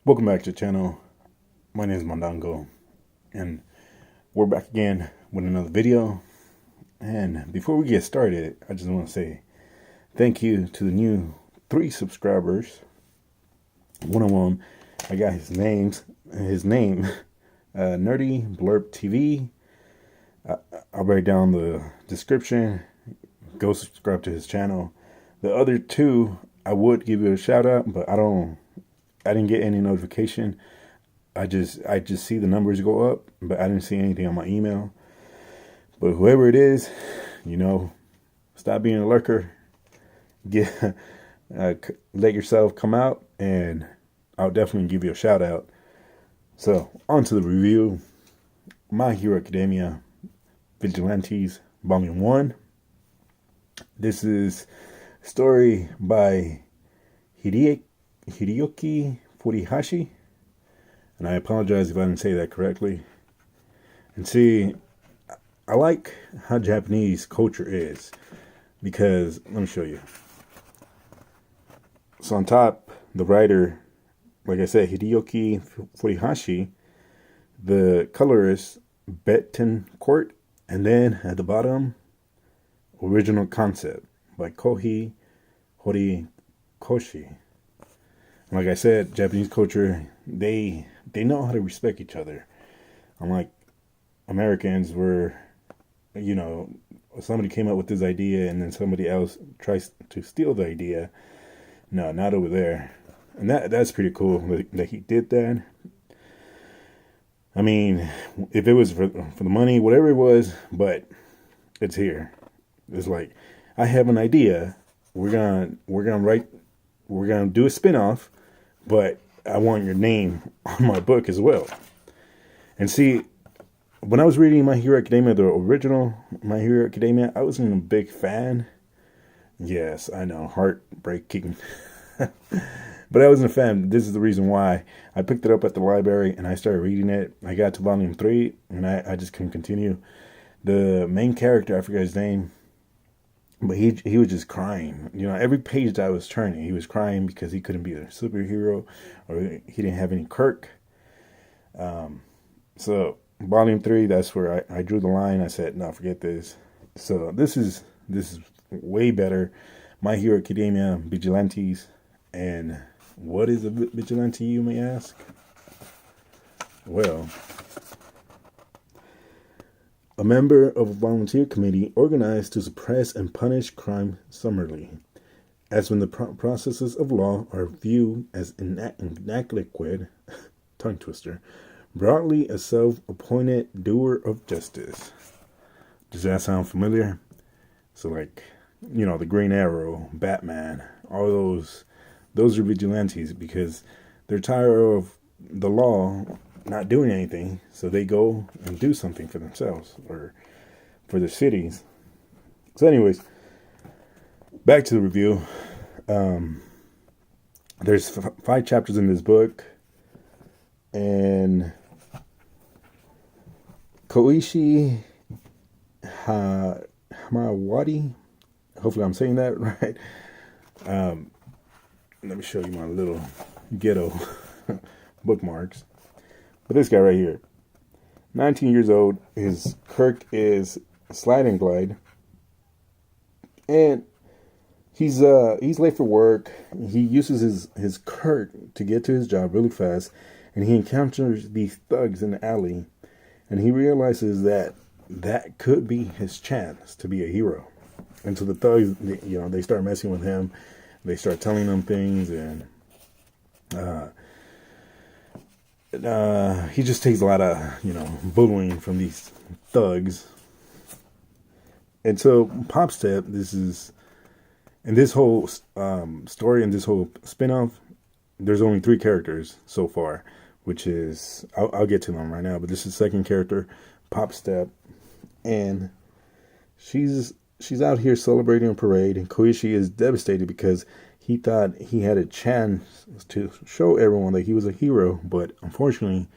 Welcome back to the channel. My name is Mandango, and we're back again with another video. And before we get started, I just want to say thank you to the new 3 subscribers. One of them, I got his name, Nerdy Blurb TV. I'll write down the description. Go subscribe to his channel. The other 2, I would give you a shout out, but I didn't get any notification. I just see the numbers go up, but I didn't see anything on my email. But whoever it is, stop being a lurker. Let yourself come out, and I'll definitely give you a shout out. So on to the review. My Hero Academia Vigilantes Volume 1. This is a story by Hideyoki Furuhashi, and I apologize if I didn't say that correctly. And see, I like how Japanese culture is, because let me show you. So on top, the writer, like I said, Hideyoki Furuhashi, the colorist Betancourt, and then at the bottom, original concept by Koji Horikoshi. Like I said, Japanese culture, they know how to respect each other. Unlike Americans, where, somebody came up with this idea and then somebody else tries to steal the idea. No, not over there. And that's pretty cool that he did that. I mean, if it was for the money, whatever it was, but it's here. It's like, I have an idea. We're gonna do a spin-off, but I want your name on my book as well. And see, when I was reading My Hero Academia, the original My Hero Academia, I wasn't a big fan. Yes, I know, heartbreaking. But I wasn't a fan. This is the reason why. I picked it up at the library and I started reading it. I got to volume 3 and I just couldn't continue. The main character, I forgot his name, but he was just crying. Every page that I was turning, he was crying because he couldn't be a superhero, or he didn't have any quirk. So volume 3, that's where I drew the line. I said, no, forget this. So this is way better. My Hero Academia Vigilantes. And what is a vigilante, you may ask? Well, a member of a volunteer committee organized to suppress and punish crime summarily, as when the processes of law are viewed as inadequate, tongue twister, broadly a self-appointed doer of justice. Does that sound familiar? So like, the Green Arrow, Batman, all those are vigilantes because they're tired of the law not doing anything, so they go and do something for themselves or for their cities. So anyways, back to the review. There's 5 chapters in this book, and Koichi Hamawati, hopefully I'm saying that right. Let me show you my little ghetto bookmarks. But this guy right here, 19 years old, his quirk is slide and glide, and he's late for work. He uses his quirk to get to his job really fast, and he encounters these thugs in the alley, and he realizes that could be his chance to be a hero. And so the thugs, they start messing with him. They start telling him things, and he just takes a lot of, bullying from these thugs. And so Pop Step, in this whole story and this whole spinoff, there's only 3 characters so far, which is, I'll get to them right now, but this is the second character, Pop Step, and she's out here celebrating a parade, and Koichi is devastated because he thought he had a chance to show everyone that he was a hero, but unfortunately,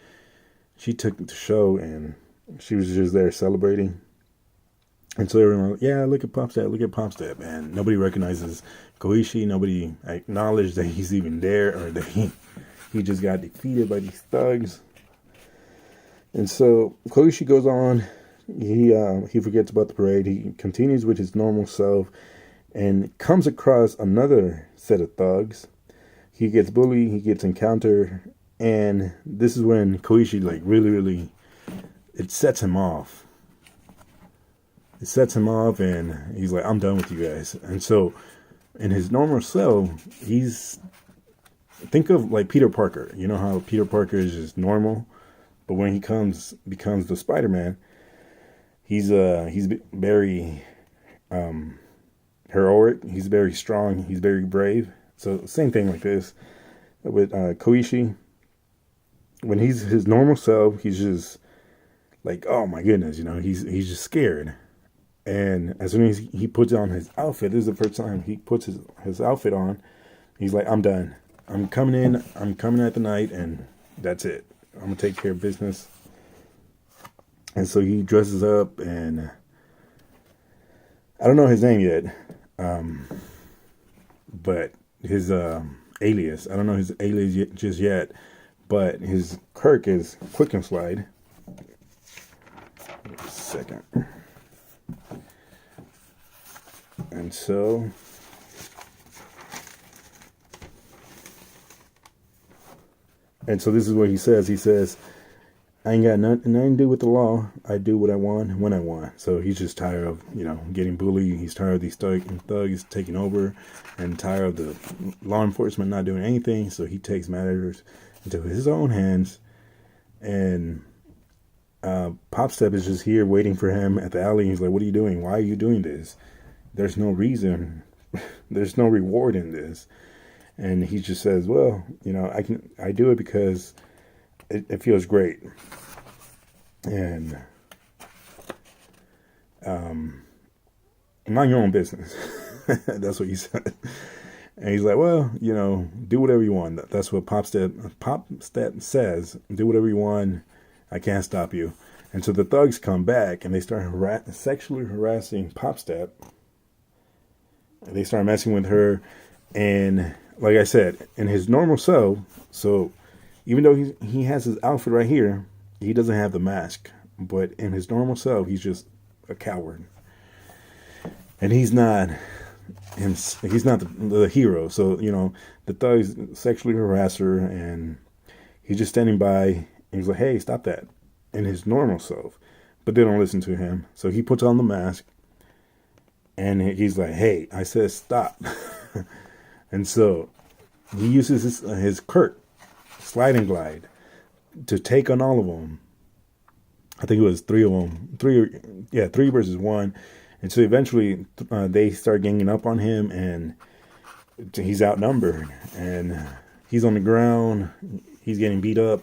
she took the show and she was just there celebrating. And so everyone was, yeah, look at Pop Step, and nobody recognizes Koichi. Nobody acknowledged that he's even there, or that he just got defeated by these thugs. And so Koichi goes on. He forgets about the parade. He continues with his normal self and comes across another set of thugs. He gets bullied. He gets encountered, and this is when Koichi like really it sets him off. It sets him off, and he's like, "I'm done with you guys." And so, in his normal self, think of like Peter Parker. You know how Peter Parker is just normal, but when he becomes the Spider-Man, he's very heroic. He's very strong. He's very brave. So same thing like this with Koichi. When he's his normal self, he's just like, oh my goodness, he's just scared. And as soon as he puts on his outfit, this is the first time he puts his outfit on, he's like, I'm done. I'm coming in. I'm coming at the night, and that's it. I'm going to take care of business. And so he dresses up, and I don't know his name yet, but his alias, I don't know his alias just yet, but his quirk is quick and slide. Wait a second. And so this is what he says. He says, I ain't got nothing to do with the law. I do what I want when I want. So he's just tired of, getting bullied. He's tired of these thugs taking over, and tired of the law enforcement not doing anything. So he takes matters into his own hands. And Pop Step is just here waiting for him at the alley. He's like, what are you doing? Why are you doing this? There's no reason. There's no reward in this. And he just says, well, I do it because it feels great. And mind your own business. That's what he said. And he's like, well, do whatever you want. That's what Pop Step says. Do whatever you want. I can't stop you. And so the thugs come back, and they start sexually harassing Pop Step. They start messing with her, and like I said, in his normal self, so even though he has his outfit right here, he doesn't have the mask. But in his normal self, he's just a coward, and he's not the hero. So the thugs sexually harass her, and he's just standing by, and he's like, "Hey, stop that!" In his normal self, but they don't listen to him. So he puts on the mask. And he's like, hey, I said stop. And so he uses his quirk, slide and glide, to take on all of them. I think it was 3 of them. 3 versus 1. And so eventually they start ganging up on him, and he's outnumbered. And he's on the ground. He's getting beat up.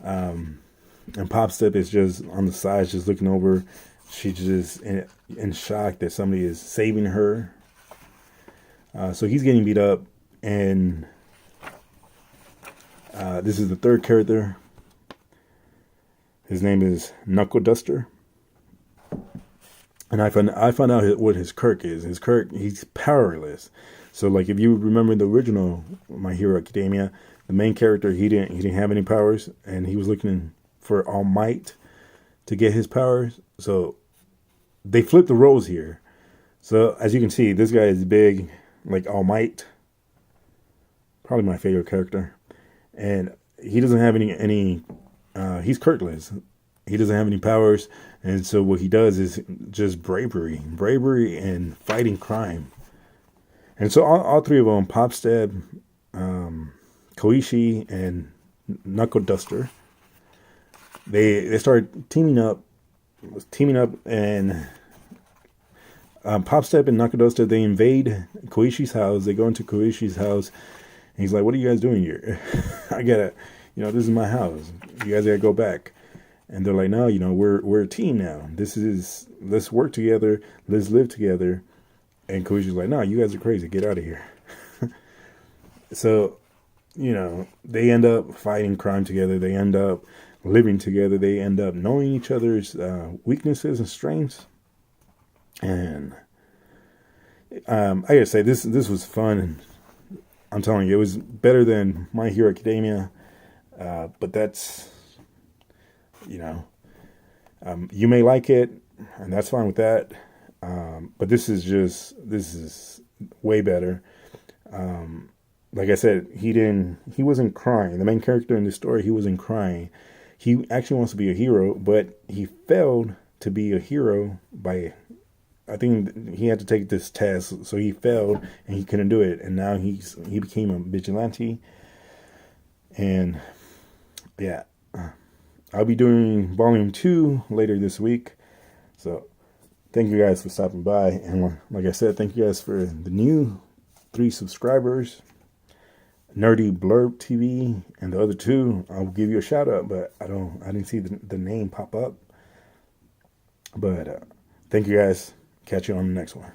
And Pop Step is just on the side, just looking over. She's just in shock that somebody is saving her. So he's getting beat up, and this is the third character. His name is Knuckleduster, and I found out what his quirk is. His quirk, he's powerless. So like if you remember the original My Hero Academia, the main character he didn't have any powers, and he was looking for All Might to get his powers. So they flipped the roles here. So as you can see, this guy is big, like All Might. Probably my favorite character. And he doesn't have any he's quirkless. He doesn't have any powers. And so what he does is just bravery and fighting crime. And so all 3 of them, Pop Step, Koichi, and Knuckleduster, they start teaming up, and Pop Step and Knuckleduster, they invade Koichi's house. They go into Koichi's house, and he's like, what are you guys doing here? I gotta, this is my house. You guys gotta go back. And they're like, no, we're a team now. Let's work together. Let's live together. And Koichi's like, no, you guys are crazy. Get out of here. So, they end up fighting crime together. They end up living together. They end up knowing each other's weaknesses and strengths. And I gotta say, this was fun. I'm telling you, it was better than My Hero Academia. But that's, you know, you may like it, and that's fine with that. But this is way better. Like I said, he wasn't crying. The main character in the story, he wasn't crying. He actually wants to be a hero, but he failed to be a hero by, I think he had to take this test, so he failed and he couldn't do it. And now he became a vigilante. And yeah, I'll be doing volume 2 later this week. So thank you guys for stopping by. And like I said, thank you guys for the new 3 subscribers. Nerdy Blurb TV and the other 2, I'll give you a shout out, but I didn't see the name pop up. But thank you guys. Catch you on the next one.